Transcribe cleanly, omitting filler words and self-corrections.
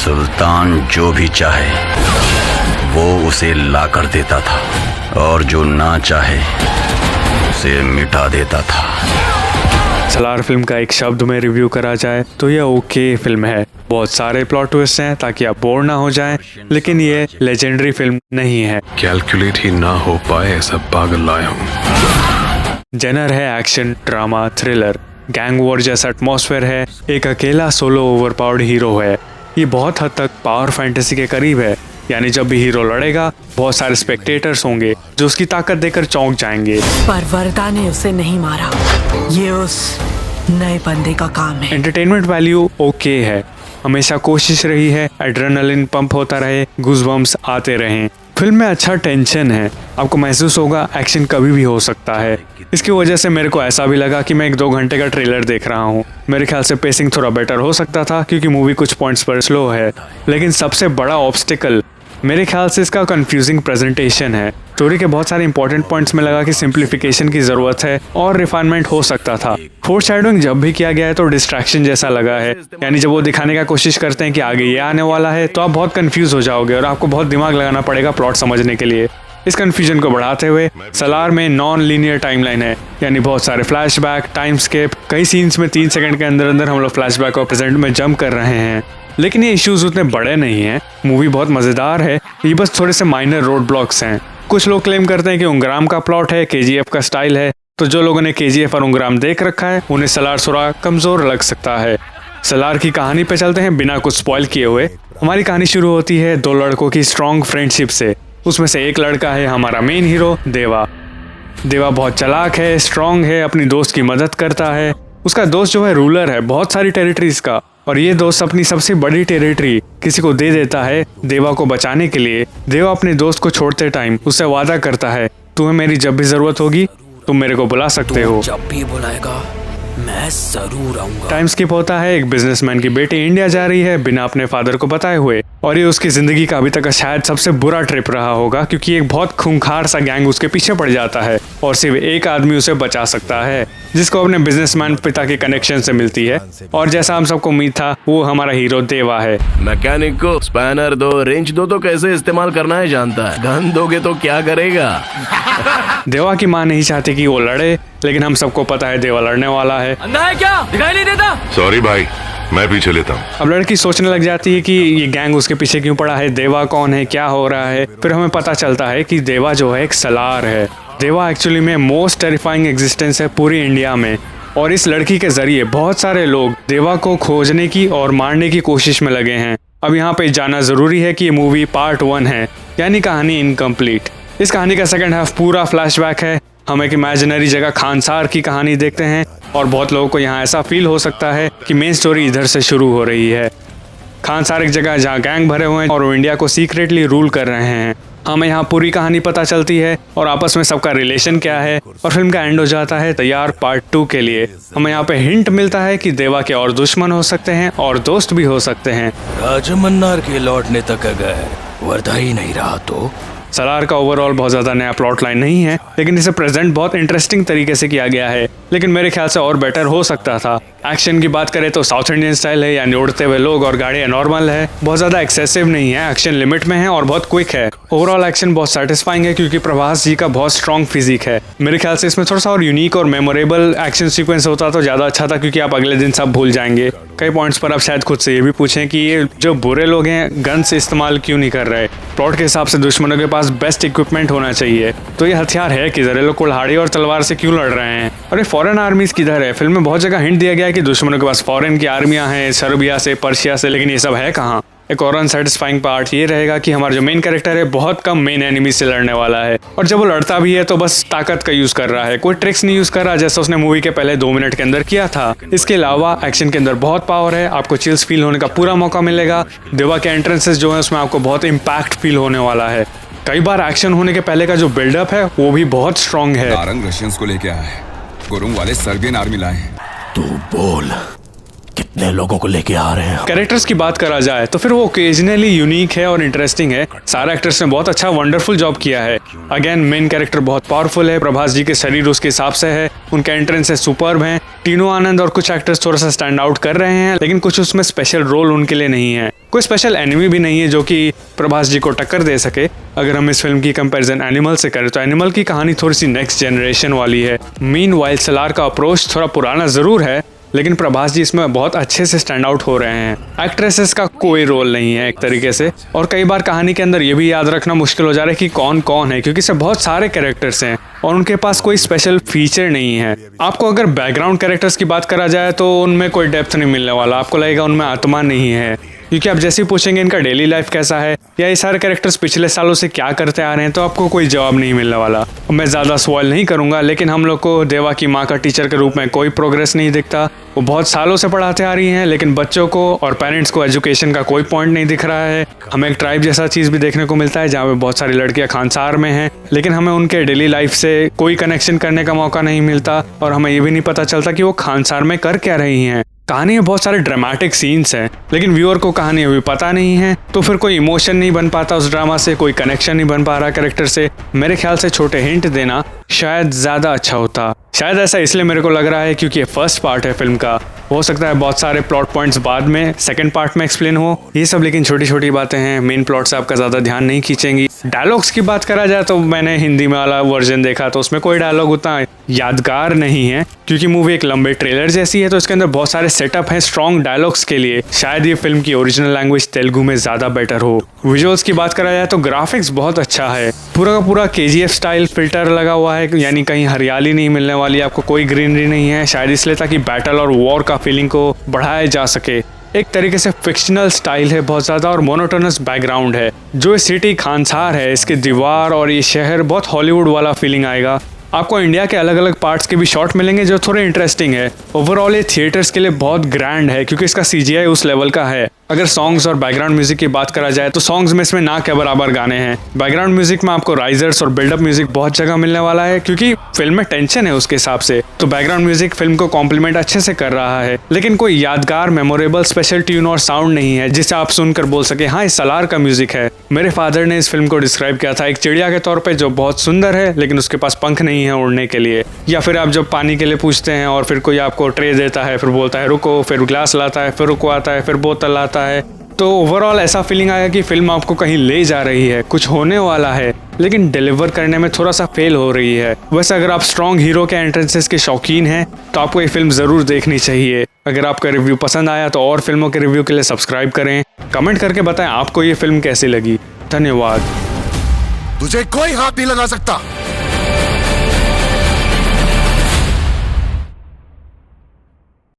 सुल्तान जो भी चाहे वो उसे ला कर देता था और जो ना चाहे उसे मिटा देता था। सलार फिल्म का एक शब्द में रिव्यू करा जाए तो यह ओके फिल्म है। बहुत सारे प्लॉट ट्विस्ट हैं ताकि आप बोर ना हो जाएं, लेकिन ये लेजेंडरी फिल्म नहीं है। कैलकुलेट ही ना हो पाए ऐसा पागल लाया हूँ। जेनर है action, drama, thriller, gang war जैसा एटमॉस्फेयर है। एक अकेला सोलो ओवरपावर्ड हीरो है। ये बहुत हद तक पावर फैंटेसी के करीब है, यानी जब भी हीरो लड़ेगा बहुत सारे स्पेक्टेटर्स होंगे जो उसकी ताकत देखकर चौंक जाएंगे। पर वरदा ने उसे नहीं मारा, ये उस नए बंदे का काम है। एंटरटेनमेंट वैल्यू ओके है। हमेशा कोशिश रही है एड्रेनलिन पंप होता रहे, गूज़बम्प्स आते रहें। फिल्म में अच्छा टेंशन है, आपको महसूस होगा एक्शन कभी भी हो सकता है। इसकी वजह से मेरे को ऐसा भी लगा कि मैं 1-2 घंटे का ट्रेलर देख रहा हूँ। मेरे ख्याल से पेसिंग थोड़ा बेटर हो सकता था क्योंकि मूवी कुछ पॉइंट्स पर स्लो है। लेकिन सबसे बड़ा ऑब्स्टिकल मेरे ख्याल से इसका कंफ्यूजिंग प्रेजेंटेशन है। स्टोरी के बहुत सारे इंपॉर्टेंट पॉइंट्स में लगा कि सिंप्लीफिकेशन की जरूरत है और रिफाइनमेंट हो सकता था। फोरशैडोइंग जब भी किया गया है तो डिस्ट्रैक्शन जैसा लगा है, यानी जब वो दिखाने का कोशिश करते हैं कि आगे ये आने वाला है तो आप बहुत कंफ्यूज हो जाओगे और आपको बहुत दिमाग लगाना पड़ेगा प्लॉट समझने के लिए। इस कंफ्यूजन को बढ़ाते हुए सलार में नॉन लीनियर टाइमलाइन है, यानी बहुत सारे फ्लैशबैक, टाइम स्केप। कई सीन्स में 3 सेकंड के अंदर अंदर हम लोग फ्लैशबैक और प्रेजेंट में जंप कर रहे हैं। लेकिन ये इश्यूज उतने बड़े नहीं हैं। मूवी बहुत मजेदार है, ये बस थोड़े से माइनर रोड ब्लॉक्स हैं। कुछ लोग क्लेम करते हैं कि उंगराम का प्लॉट है, केजीएफ का स्टाइल है, तो जो लोगों ने केजीएफ और उंगराम देख रखा है उन्हें सलार थोड़ा कमजोर लग सकता है। सलार की कहानी पे चलते हैं बिना कुछ स्पॉइल किए हुए। हमारी कहानी शुरू होती है 2 लड़कों की स्ट्रॉन्ग फ्रेंडशिप से। उसमें से एक लड़का है हमारा मेन हीरो देवा। देवा बहुत चालाक है, स्ट्रॉन्ग है, अपनी दोस्त की मदद करता है। उसका दोस्त जो है रूलर है बहुत सारी टेरिटरीज का, और ये दोस्त अपनी सबसे बड़ी टेरिटरी किसी को दे देता है देवा को बचाने के लिए। देवा अपने दोस्त को छोड़ते टाइम उससे वादा करता है, तुम्हें मेरी जब भी जरूरत होगी तुम मेरे को बुला सकते हो, जब भी बुलाएगा मैं जरूर आऊंगा। टाइम स्किप होता है। एक बिजनेसमैन की बेटी इंडिया जा रही है बिना अपने फादर को बताए हुए, और ये उसकी जिंदगी का अभी तक का शायद सबसे बुरा ट्रिप रहा होगा क्योंकि एक बहुत खूंखार सा गैंग उसके पीछे पड़ जाता है और सिर्फ एक आदमी उसे बचा सकता है जिसको अपने बिजनेसमैन पिता के कनेक्शन से मिलती है। और जैसा हम सबको उम्मीद था वो हमारा हीरो देवा है। मैकेनिक को स्पैनर दो, रेंच दो तो कैसे इस्तेमाल करना है जानता है, गन दोगे तो क्या करेगा। देवा की माँ नहीं चाहती कि वो लड़े, लेकिन हम सबको पता है देवा लड़ने वाला है। अंधा है क्या, दिखाई नहीं देता? सॉरी भाई, मैं पीछे लेता हूँ। अब लड़की सोचने लग जाती है कि ये गैंग उसके पीछे क्यों पड़ा है, देवा कौन है, क्या हो रहा है। फिर हमें पता चलता है कि देवा जो है एक सलार है। देवा एक्चुअली में मोस्ट टेरिफाइंग एग्जिस्टेंस है पूरी इंडिया में, और इस लड़की के जरिए बहुत सारे लोग देवा को खोजने की और मारने की कोशिश में लगे हैं। अब यहाँ पे जाना जरूरी है कि ये मूवी पार्ट 1 है, यानी कहानी इनकम्प्लीट। इस कहानी का सेकंड हाफ पूरा फ्लैशबैक है। हम एक इमेजिनरी जगह खानसार की कहानी देखते हैं, और बहुत लोगों को यहाँ ऐसा फील हो सकता है कि मेन स्टोरी इधर से शुरू हो रही है। खानसार एक जगह जहाँ गैंग भरे हुए हैं और वो इंडिया को सीक्रेटली रूल कर रहे हैं। हमें यहाँ पूरी कहानी पता चलती है और आपस में सबका रिलेशन क्या है, और फिल्म का एंड हो जाता है तैयार पार्ट 2 के लिए। हमें यहाँ पे हिंट मिलता है कि देवा के और दुश्मन हो सकते हैं और दोस्त भी हो सकते हैं। राजमन्नार के लौटने तक अगर वर्दा ही नहीं रहा तो। सलार का ओवरऑल बहुत ज्यादा नया प्लॉट लाइन नहीं है, लेकिन इसे प्रेजेंट बहुत इंटरेस्टिंग तरीके से किया गया है, लेकिन मेरे ख्याल से और बेटर हो सकता था। एक्शन की बात करें तो साउथ इंडियन स्टाइल है, यानी उड़ते हुए लोग और गाड़ियां नॉर्मल है, बहुत ज्यादा एक्सेसिव नहीं है, एक्शन लिमिट में है और बहुत क्विक है। ओवरऑल एक्शन बहुत सेटिस्फाइंग है क्योंकि प्रभास जी का बहुत स्ट्रॉन्ग फिजिक है। मेरे ख्याल से इसमें थोड़ा सा और यूनिक और मेमोरेबल एक्शन सीक्वेंस होता तो ज्यादा अच्छा था, क्योंकि आप अगले दिन सब भूल जाएंगे। कई पॉइंट्स पर आप शायद खुद से ये भी पूछें कि ये जो बुरे लोग हैं गन से इस्तेमाल क्यों नहीं कर रहे। प्लॉट के हिसाब से दुश्मनों के पास बेस्ट इक्विपमेंट होना चाहिए, तो ये हथियार है किधर, ये लोग कुल्हाड़ी और तलवार से क्यों लड़ रहे हैं। और ये फॉरेन आर्मीज किधर है। फिल्म में बहुत जगह हिंट दिया गया है कि दुश्मनों के पास फॉरेन की आर्मियां हैं, सर्बिया से, पर्शिया से, लेकिन ये सब है कहाँ। एक और अनसेटिस्फाइंग पार्ट ये रहेगा कि हमारा जो मेन कैरेक्टर है बहुत कम मेन एनिमी से लड़ने वाला है, और जब वो लड़ता भी है तो बस ताकत का यूज कर रहा है, कोई ट्रिक्स नहीं यूज कर रहा जैसा उसने मूवी के पहले 2 मिनट के अंदर किया था। इसके अलावा एक्शन के अंदर बहुत पावर है, आपको चिल्स फील होने का पूरा मौका मिलेगा। देवा के एंट्रेंसेस जो है उसमें आपको बहुत इम्पैक्ट फील होने वाला है। कई बार एक्शन होने के पहले का जो बिल्डअप है वो भी बहुत स्ट्रॉन्ग है। नारंग रशियंस को लेके आया है, गुरुंग वाले सर्बियन आर्मी लाए हैं। तू बोल कि कितने लोगों को लेके आ रहे हैं। कैरेक्टर्स की बात करा जाए तो फिर वो ओकेजनली यूनिक है और इंटरेस्टिंग है। सारे एक्टर्स ने बहुत अच्छा वंडरफुल जॉब किया है। अगेन मेन कैरेक्टर बहुत पावरफुल है, प्रभास जी के शरीर उसके हिसाब से है, उनका एंट्रेंस है सुपर्ब है। टीनू आनंद और कुछ एक्टर्स थोड़ा सा स्टैंड आउट कर रहे हैं, लेकिन कुछ उसमें स्पेशल रोल उनके लिए नहीं है। कोई स्पेशल एनिमी भी नहीं है जो कि प्रभास जी को टक्कर दे सके। अगर हम इस फिल्म की कंपैरिजन एनिमल से करें तो एनिमल की कहानी थोड़ी सी नेक्स्ट जनरेशन वाली है। मीनवाइल सलार का अप्रोच थोड़ा पुराना जरूर है, लेकिन प्रभास जी इसमें बहुत अच्छे से स्टैंड आउट हो रहे हैं। एक्ट्रेसेस का कोई रोल नहीं है एक तरीके से, और कई बार कहानी के अंदर ये भी याद रखना मुश्किल हो जा रहा है कि कौन कौन है, क्योंकि इससे बहुत सारे कैरेक्टर्स हैं और उनके पास कोई स्पेशल फीचर नहीं है। आपको अगर बैकग्राउंड कैरेक्टर्स की बात करा जाए तो उनमें कोई डेप्थ नहीं मिलने वाला, आपको लगेगा उनमें आत्मा नहीं है, क्योंकि आप जैसे ही पूछेंगे इनका डेली लाइफ कैसा है या ये सारे कैरेक्टर्स पिछले सालों से क्या करते आ रहे हैं, तो आपको कोई जवाब नहीं मिलने वाला। मैं ज़्यादा सवाल नहीं करूंगा, लेकिन हम लोग को देवा की माँ का टीचर के रूप में कोई प्रोग्रेस नहीं दिखता। वो बहुत सालों से पढ़ाते आ रही हैं, लेकिन बच्चों को और पेरेंट्स को एजुकेशन का कोई पॉइंट नहीं दिख रहा है। हमें एक ट्राइब जैसा चीज़ भी देखने को मिलता है जहाँ पे बहुत सारी लड़कियाँ खानसार में हैं, लेकिन हमें उनके डेली लाइफ से कोई कनेक्शन करने का मौका नहीं मिलता और हमें ये भी नहीं पता चलता कि वो खानसार में कर क्या रही हैं। कहानी में बहुत सारे ड्रामेटिक सीन्स हैं, लेकिन व्यूअर को कहानी अभी पता नहीं है, तो फिर कोई इमोशन नहीं बन पाता उस ड्रामा से, कोई कनेक्शन नहीं बन पा रहा कैरेक्टर से। मेरे ख्याल से छोटे हिंट देना शायद ज़्यादा अच्छा होता। शायद ऐसा इसलिए मेरे को लग रहा है क्योंकि ये फर्स्ट पार्ट है फिल्म का। हो सकता है बहुत सारे प्लॉट पॉइंट्स बाद में सेकंड पार्ट में एक्सप्लेन हो, ये सब लेकिन छोटी छोटी बातें हैं, मेन प्लॉट से आपका ज़्यादा ध्यान नहीं खींचेंगी। डायलॉग्स की बात करा जाए तो मैंने हिंदी में वाला वर्जन देखा तो उसमें कोई डायलॉग उतना यादगार नहीं है, क्योंकि मूवी एक लंबे ट्रेलर जैसी है, तो इसके अंदर बहुत सारे सेटअप हैं स्ट्रॉन्ग डायलॉग्स के लिए। शायद ये फिल्म की ओरिजिनल लैंग्वेज तेलुगु में ज़्यादा बेटर हो। विजुअल्स की बात करा जाए तो ग्राफिक्स बहुत अच्छा है, पूरा का पूरा KGF स्टाइल फिल्टर लगा हुआ है, यानी कहीं हरियाली नहीं मिलने वाली, आपको कोई ग्रीनरी नहीं है, शायद इसलिए ताकि बैटल और वॉर का फीलिंग को बढ़ाया जा सके। एक तरीके से फिक्शनल स्टाइल है बहुत ज़्यादा और मोनोटोनस बैकग्राउंड है। जो सिटी खानसार है, इसके दीवार और ये शहर बहुत हॉलीवुड वाला फीलिंग आएगा। आपको इंडिया के अलग अलग पार्ट्स के भी शॉट मिलेंगे जो थोड़े इंटरेस्टिंग है। ओवरऑल ये थिएटर्स के लिए बहुत ग्रैंड है क्योंकि इसका CGI उस लेवल का है। अगर सॉन्ग्स और बैकग्राउंड म्यूजिक की बात करा जाए तो सॉन्ग्स में इसमें ना के बराबर गाने हैं। बैकग्राउंड म्यूजिक में आपको राइजर्स और बिल्डअप म्यूजिक बहुत जगह मिलने वाला है, क्योंकि फिल्म में टेंशन है उसके हिसाब से, तो बैकग्राउंड म्यूजिक फिल्म को कॉम्प्लीमेंट अच्छे से कर रहा है। लेकिन कोई यादगार मेमोरेबल स्पेशल ट्यून और साउंड नहीं है जिसे आप सुनकर बोल सके हाँ ये सलार का म्यूजिक है। मेरे फादर ने इस फिल्म को डिस्क्राइब किया था एक चिड़िया के तौर पे जो बहुत सुंदर है, लेकिन उसके पास पंख नहीं है उड़ने के लिए। या फिर आप जब पानी के लिए पूछते हैं और फिर कोई आपको ट्रे देता है, फिर बोलता है रुको, फिर ग्लास लाता है, फिर रुको आता है, फिर बोतल लाता है, तो ओवरऑल ऐसा फीलिंग आया कि फिल्म आपको कहीं ले जा रही है, कुछ होने वाला है, लेकिन डिलीवर करने में थोड़ा सा फेल हो रही है। वैसे अगर आप स्ट्रॉन्ग हीरो के एंट्रेंसेस के शौकीन हैं तो आपको ये फिल्म ज़रूर देखनी चाहिए। अगर आपका रिव्यू पसंद आया तो और फिल्मों के रिव्यू के लिए सब्सक्राइब करें, कमेंट करके बताएं आपको ये फिल्म कैसी लगी। धन्यवाद। तुझे कोई हाथ नहीं लगा सकता।